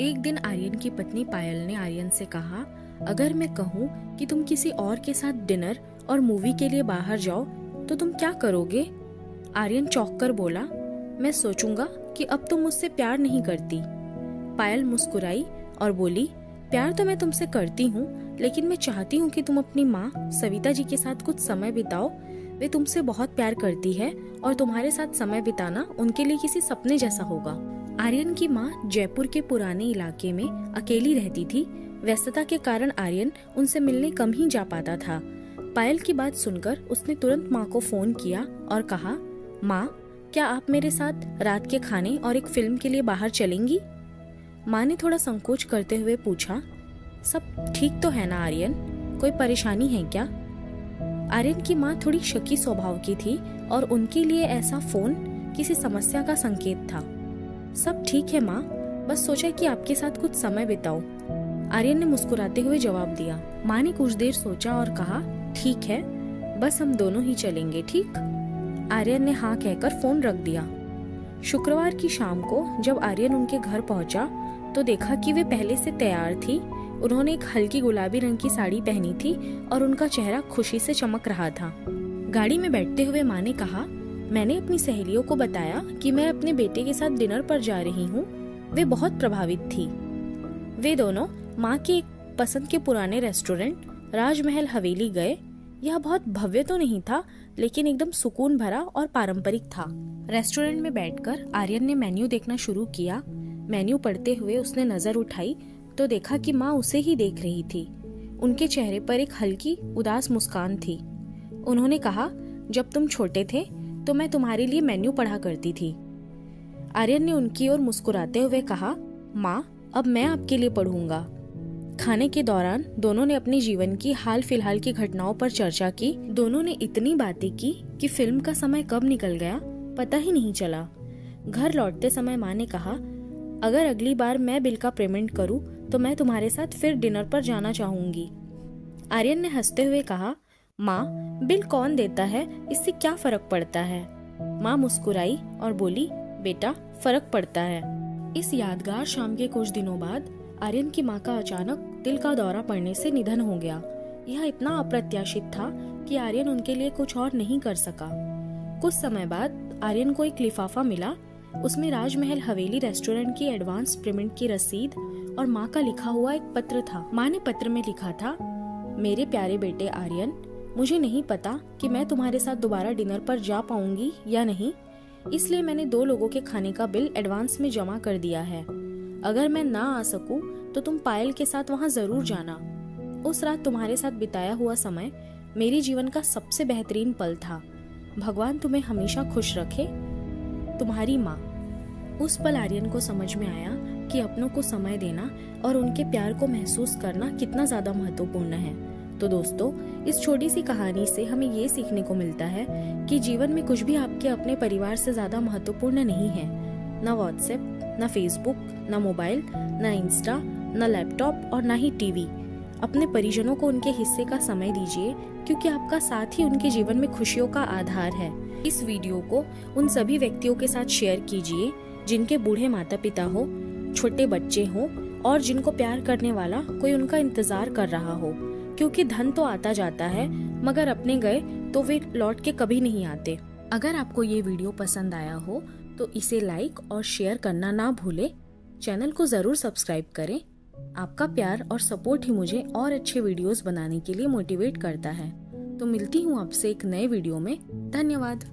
एक दिन आर्यन की पत्नी पायल ने आर्यन से कहा, अगर मैं कहूँ कि तुम किसी और के साथ डिनर और मूवी के लिए बाहर जाओ तो तुम क्या करोगे? आर्यन चौंक कर बोला, मैं सोचूंगा कि अब तुम मुझसे प्यार नहीं करती। पायल मुस्कुराई और बोली, प्यार तो मैं तुमसे करती हूँ, लेकिन मैं चाहती हूँ कि तुम अपनी माँ सविता जी के साथ कुछ समय बिताओ। वे तुमसे बहुत प्यार करती है और तुम्हारे साथ समय बिताना उनके लिए किसी सपने जैसा होगा। आर्यन की माँ जयपुर के पुराने इलाके में अकेली रहती थी। व्यस्तता के कारण आर्यन उनसे मिलने कम ही जा पाता था। पायल की बात सुनकर उसने तुरंत माँ को फोन किया और कहा, माँ, क्या आप मेरे साथ रात के खाने और एक फिल्म के लिए बाहर चलेंगी? माँ ने थोड़ा संकोच करते हुए पूछा, सब ठीक तो है ना आर्यन, कोई परेशानी है क्या? आर्यन की माँ थोड़ी शकी स्वभाव की थी और उनके लिए ऐसा फोन किसी समस्या का संकेत था। सब ठीक है माँ, बस सोचा कि आपके साथ कुछ समय बिताओ, आर्यन ने मुस्कुराते हुए जवाब दिया। माँ ने कुछ देर सोचा और कहा, ठीक है, बस हम दोनों ही चलेंगे, ठीक? आर्यन ने हाँ कहकर फोन रख दिया। शुक्रवार की शाम को जब आर्यन उनके घर पहुंचा तो देखा कि वे पहले से तैयार थी। उन्होंने एक हल्की गुलाबी रंग की साड़ी पहनी थी और उनका चेहरा खुशी से चमक रहा था। गाड़ी में बैठते हुए माँ ने कहा, मैंने अपनी सहेलियों को बताया कि मैं अपने बेटे के साथ डिनर पर जा रही हूँ। वे बहुत प्रभावित थी। वे दोनों माँ के एक पसंद के पुराने रेस्टोरेंट राजमहल हवेली गए। यह बहुत भव्य तो नहीं था, लेकिन एकदम सुकून भरा और पारंपरिक था। रेस्टोरेंट में बैठकर आर्यन ने मेन्यू देखना शुरू किया। मेन्यू पढ़ते हुए उसने नजर उठाई तो देखा कि माँ उसे ही देख रही थी। उनके चेहरे पर एक हल्की उदास मुस्कान थी। उन्होंने कहा, जब तुम छोटे थे तो मैं तुम्हारे लिए मेन्यू पढ़ा करती थी। आर्यन ने उनकी ओर मुस्कुराते हुए कहा, माँ, अब मैं आपके लिए पढ़ूंगा। खाने के दौरान दोनों ने अपने जीवन की हाल फिलहाल की घटनाओं पर चर्चा की। दोनों ने इतनी बातें की कि फिल्म का समय कब निकल गया पता ही नहीं चला। घर लौटते समय माँ ने कहा, अगर अगली बार मैं बिल का पेमेंट करूँ तो मैं तुम्हारे साथ फिर डिनर पर जाना चाहूंगी। आर्यन ने हंसते हुए कहा, माँ, बिल कौन देता है, इससे क्या फर्क पड़ता है? माँ मुस्कुराई और बोली, बेटा, फर्क पड़ता है। इस यादगार शाम के कुछ दिनों बाद आर्यन की माँ का अचानक दिल का दौरा पड़ने से निधन हो गया। यह इतना अप्रत्याशित था कि आर्यन उनके लिए कुछ और नहीं कर सका। कुछ समय बाद आर्यन को एक लिफाफा मिला। उसमें राजमहल हवेली रेस्टोरेंट की एडवांस पेमेंट की रसीद और माँ का लिखा हुआ एक पत्र था। माँ ने पत्र में लिखा था, मेरे प्यारे बेटे आर्यन, मुझे नहीं पता कि मैं तुम्हारे साथ दोबारा डिनर पर जा पाऊंगी या नहीं, इसलिए मैंने 2 लोगों के खाने का बिल एडवांस में जमा कर दिया है। अगर मैं ना आ सकूं तो तुम पायल के साथ वहां जरूर जाना। उस रात तुम्हारे साथ बिताया हुआ समय मेरे जीवन का सबसे बेहतरीन पल था। भगवान तुम्हें हमेशा खुश रखे, तुम्हारी माँ। उस पल आर्यन को समझ में आया कि अपनों को समय देना और उनके प्यार को महसूस करना कितना ज्यादा महत्वपूर्ण है। तो दोस्तों, इस छोटी सी कहानी से हमें ये सीखने को मिलता है कि जीवन में कुछ भी आपके अपने परिवार से ज्यादा महत्वपूर्ण नहीं है। न व्हाट्सएप, न फेसबुक, न मोबाइल, न इंस्टा, न लैपटॉप और न ही टीवी। अपने परिजनों को उनके हिस्से का समय दीजिए, क्योंकि आपका साथ ही उनके जीवन में खुशियों का आधार है। इस वीडियो को उन सभी व्यक्तियों के साथ शेयर कीजिए जिनके बूढ़े माता पिता हो, छोटे बच्चे हो और जिनको प्यार करने वाला कोई उनका इंतजार कर रहा हो। क्योंकि धन तो आता जाता है, मगर अपने गए तो वे लौट के कभी नहीं आते। अगर आपको ये वीडियो पसंद आया हो तो इसे लाइक और शेयर करना ना भूले। चैनल को जरूर सब्सक्राइब करें। आपका प्यार और सपोर्ट ही मुझे और अच्छे वीडियोस बनाने के लिए मोटिवेट करता है। तो मिलती हूँ आपसे एक नए वीडियो में। धन्यवाद।